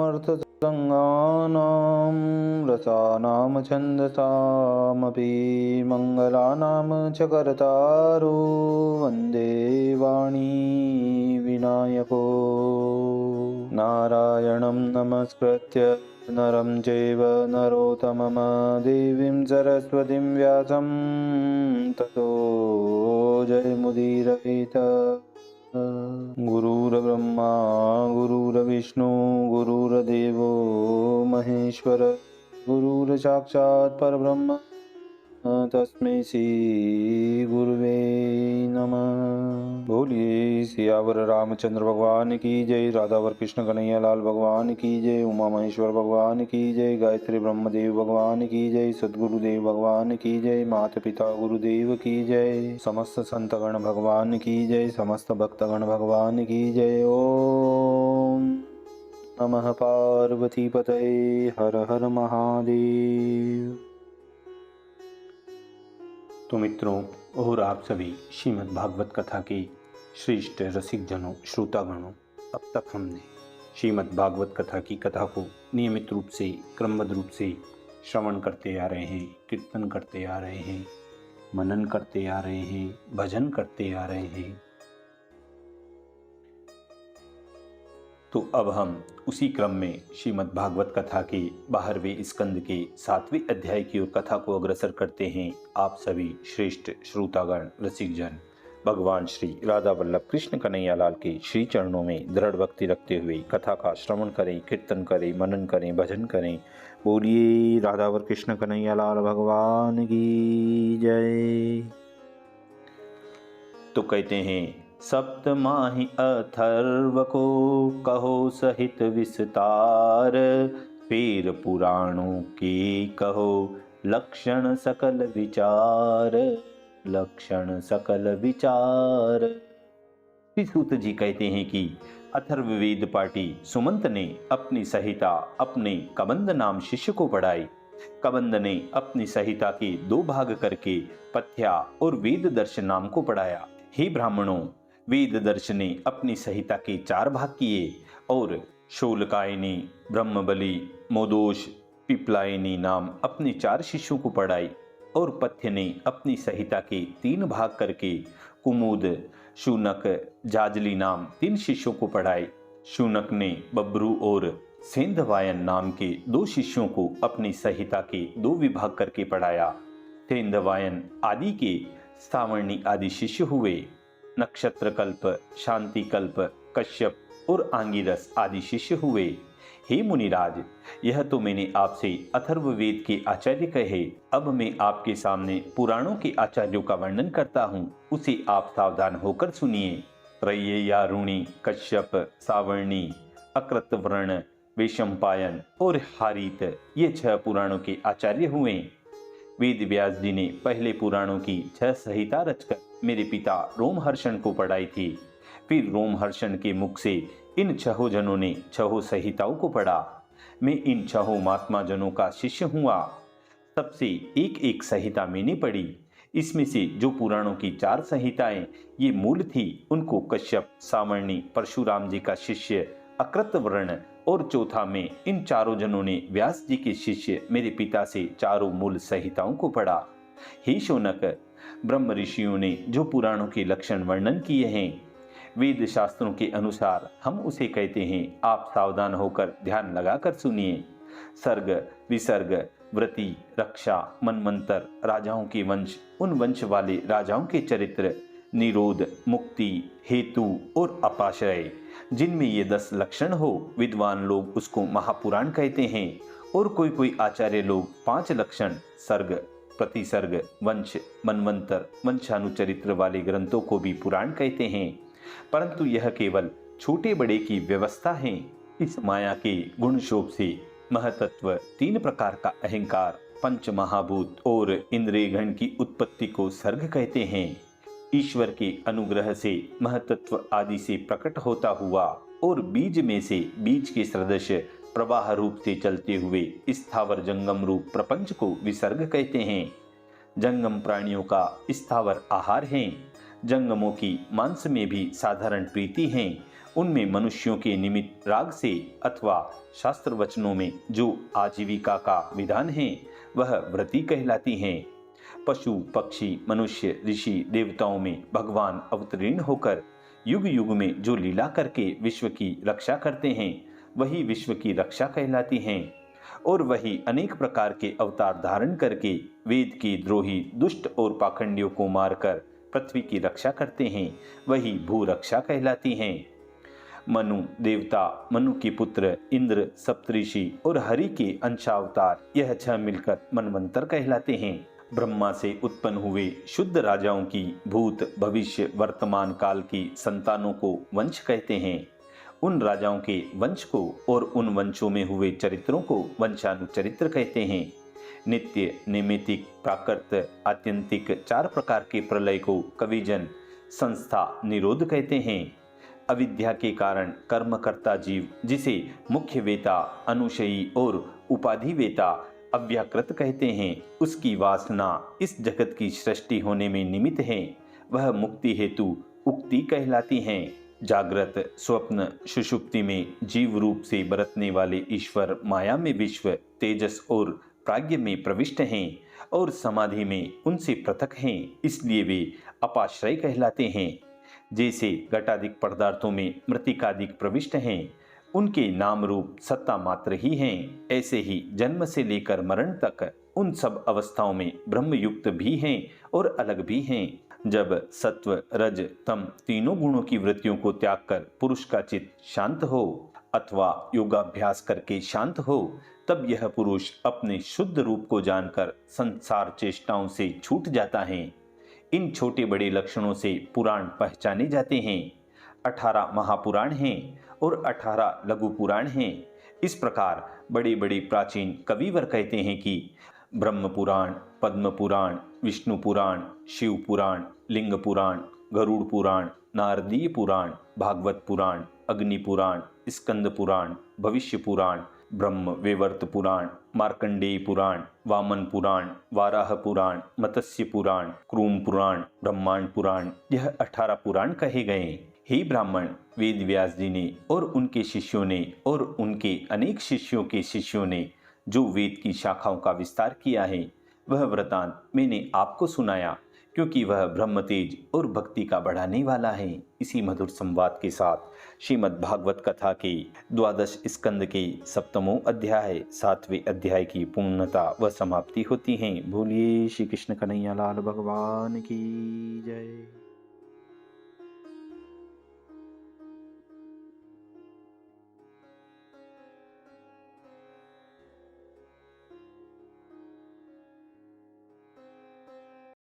अर्थसङ्गानां रसानां छन्दसामपि मङ्गलानां च कर्तारो वन्दे वाणी विनायको नारायणं नमस्कृत्य नरं चैव नरोत्तमं देवीं सरस्वतीं व्यासं ततो जयमुदीरयेत्। गुरुर्ब्रह्मा गुरुर्विष्णु गुरुर्देवो महेश्वर गुरुर्साक्षात् परब्रह्म तस्मै श्री गुरुवे नमः। बोलिए सियावर रामचंद्र भगवान की जय, राधावर कृष्ण कन्हैया लाल भगवान की जय, उमा महेश्वर भगवान की जय, गायत्री ब्रह्मदेव भगवान की जय, सद्गुरुदेव भगवान की जय, माता पिता गुरुदेव की जय, समस्त संतगण भगवान की जय, समस्त भक्तगण भगवान की जय। ओम नमः पार्वती पतये, हर हर महादेव। तो मित्रों और आप सभी श्रीमद् भागवत कथा के श्रेष्ठ रसिक जनों श्रोतागणों, अब तक हमने श्रीमद् भागवत कथा की कथा को नियमित रूप से क्रमबद्ध रूप से श्रवण करते आ रहे हैं, कीर्तन करते आ रहे हैं, मनन करते आ रहे हैं, भजन करते आ रहे हैं। तो अब हम उसी क्रम में श्रीमद् भागवत कथा के 12वें स्कंद के 7वें अध्याय की ओर कथा को अग्रसर करते हैं। आप सभी श्रेष्ठ श्रोतागण रसिक जन भगवान श्री राधा वल्लभ कृष्ण कन्हैया लाल के श्री चरणों में दृढ़ भक्ति रखते हुए कथा का श्रवण करें, कीर्तन करें, मनन करें, भजन करें। बोलिए राधावर कृष्ण कन्हैया लाल भगवान की जय। तो कहते हैं, सप्तमाहि अथर्व को कहो सहित विस्तार, फिर पुराणों के कहो लक्षण सकल विचार, लक्षण सकल विचार। सूत जी कहते हैं कि अथर्ववेद पाठी सुमंत ने अपनी संहिता अपने कबंद नाम शिष्य को पढ़ाई। कबंद ने अपनी संहिता के 2 भाग करके पथ्या और वेद दर्शन नाम को पढ़ाया। हे ब्राह्मणों, वेद दर्शन ने अपनी संहिता के 4 भाग किए और शोलकायनी, ब्रह्मबली, मोदोष, पिपलायनी नाम अपने 4 शिष्यों को पढ़ाई और पथ्य ने अपनी संहिता के 3 भाग करके कुमुद, शूनक, जाजली नाम 3 शिष्यों को पढ़ाई। शूनक ने बब्रू और सेंधवायन नाम के 2 शिष्यों को अपनी संहिता के 2 विभाग करके पढ़ाया। सेंधवायन आदि के सावर्णी आदि शिष्य हुए। नक्षत्र कल्प, शांति कल्प, कश्यप और आंगिरस आदि शिष्य हुए। हे मुनिराज, यह तो मैंने आपसे अथर्ववेद के आचार्य कहे, अब मैं आपके सामने पुराणों के आचार्यों का वर्णन करता हूँ, उसे आप सावधान होकर सुनिए। त्रय्यारुणी, कश्यप, सावर्णी, अकृतवर्ण, वैशंपायन और हारीत ये 6 पुराणों के आचार्य हुए। वेद व्यास जी ने पहले पुराणों की 6 संहिता रचकर मेरे पिता रोमहर्षण को पढ़ाई थी। फिर रोमहर्षण के मुख से इन 6 जनों ने 6 संहिताओं को पढ़ा। मैं इन 6 महात्मा जनों का शिष्य हुआ। सबसे एक एक संहिता मैंने पढ़ी। इसमें से जो पुराणों की 4 संहिताएं ये मूल थी, उनको कश्यप, सावर्णी, परशुराम जी का शिष्य अकृतवर्ण और चौथा में इन 4 जनों ने व्यास जी के शिष्य मेरे पिता से 4 मूल संहिताओं को पढ़ा। हे शौनक, ब्रह्म ऋषियों ने जो पुराणों के लक्षण वर्णन किए हैं, वेद शास्त्रों के अनुसार हम उसे कहते हैं। आप सावधान होकर ध्यान लगाकर सुनिए। सर्ग, विसर्ग, व्रति, रक्षा, मनमंत्र, राजाओं के वंश, उन वंश वाले राजाओं के चरित्र, निरोध, मुक्ति, हेतु और अपाश्रय, जिनमें ये 10 लक्षण हो, विद्वान लोग उसको महापुराण कहते हैं। और कोई आचार्य लोग 5 लक्षण, सर्ग, प्रतिसर्ग, वंश, मनवंतर, वंशानुचरित्र वाले ग्रंथों को भी पुराण कहते हैं। परंतु यह केवल छोटे बड़े की व्यवस्था है। इस माया के गुण शोभ से महतत्व, 3 प्रकार का अहंकार, पंच महाभूत और इंद्रिय गण की उत्पत्ति को सर्ग कहते हैं। ईश्वर के अनुग्रह से महतत्व आदि से प्रकट होता हुआ और बीज में से बीज के सदृश प्रवाह रूप से चलते हुए स्थावर जंगम रूप प्रपंच को विसर्ग कहते हैं। जंगम प्राणियों का स्थावर आहार है। जंगमों की मांस में भी साधारण प्रीति है। उनमें मनुष्यों के निमित्त राग से अथवा शास्त्र वचनों में जो आजीविका का विधान है वह व्रति कहलाती हैं। पशु पक्षी मनुष्य ऋषि देवताओं में भगवान अवतीर्ण होकर युग युग में जो लीला करके विश्व की रक्षा करते हैं वही विश्व की रक्षा कहलाती हैं। और वही अनेक प्रकार के अवतार धारण करके वेद की द्रोही दुष्ट और पाखंडियों को मारकर पृथ्वी की रक्षा करते हैं, वही भू रक्षा कहलाती हैं। मनु देवता, मनु के पुत्र इंद्र, सप्तऋषि और हरि के अंशावतार, यह 6 मिलकर मनवंतर कहलाते हैं। ब्रह्मा से उत्पन्न हुए शुद्ध राजाओं की भूत भविष्य वर्तमान काल की संतानों को वंश कहते हैं। उन राजाओं के वंश को और उन वंशों में हुए चरित्रों को वंशानुचरित्र कहते हैं। नित्य, नैमित्तिक, प्राकृत, आत्यंतिक 4 प्रकार के प्रलय को कविजन संस्था निरोध कहते हैं। अविद्या के कारण कर्मकर्ता जीव, जिसे मुख्य वेता, अनुशयी और उपाधि वेता अव्याकृत कहते हैं, उसकी वासना इस जगत की सृष्टि होने में निमित्त है, वह मुक्ति हेतु उक्ति कहलाती हैं। जागृत, स्वप्न, सुषुप्ति में जीव रूप से बरतने वाले ईश्वर माया में विश्व, तेजस और प्राज्ञ में प्रविष्ट हैं और समाधि में उनसे पृथक हैं, इसलिए वे अपाश्रय कहलाते हैं। जैसे घटादिक पदार्थों में मृतिकादिक प्रविष्ट हैं, उनके नाम रूप सत्ता मात्र ही हैं, ऐसे ही जन्म से लेकर मरण तक उन सब अवस्थाओं में ब्रह्मयुक्त भी हैं और अलग भी हैं। जब सत्व रज तम तीनों गुणों की वृत्तियों को त्याग कर पुरुष का चित्त शांत हो अथवा योगाभ्यास करके शांत हो, तब यह पुरुष अपने शुद्ध रूप को जानकर संसार चेष्टाओं से छूट जाता है। इन छोटे बड़े लक्षणों से पुराण पहचाने जाते हैं। 18 महापुराण हैं और 18 लघु पुराण हैं। इस प्रकार बड़े बड़े प्राचीन कविवर कहते हैं कि ब्रह्म पुराण, पद्म पुराण, विष्णु पुराण, शिव पुराण, लिंग पुराण, गरुड़ पुराण, नारदीय पुराण, भागवत पुराण, अग्नि पुराण, स्कंद पुराण, भविष्य पुराण, ब्रह्म वैवर्त पुराण, मार्कंडेय पुराण, वामन पुराण, वाराह पुराण, मत्स्य पुराण, क्रूम पुराण, ब्रह्मांड पुराण, यह 18 पुराण कहे गए। हे ब्राह्मण, वेद व्यास जी ने और उनके शिष्यों ने और उनके अनेक शिष्यों के शिष्यों ने जो वेद की शाखाओं का विस्तार किया है, वह वृतांत मैंने आपको सुनाया, क्योंकि वह ब्रह्म तेज और भक्ति का बढ़ाने वाला है। इसी मधुर संवाद के साथ श्रीमद् भागवत कथा के 12 स्कंद के 7वें अध्याय 7वें अध्याय की पूर्णता व समाप्ति होती है। बोलिए श्री कृष्ण कन्हैया लाल भगवान की जय।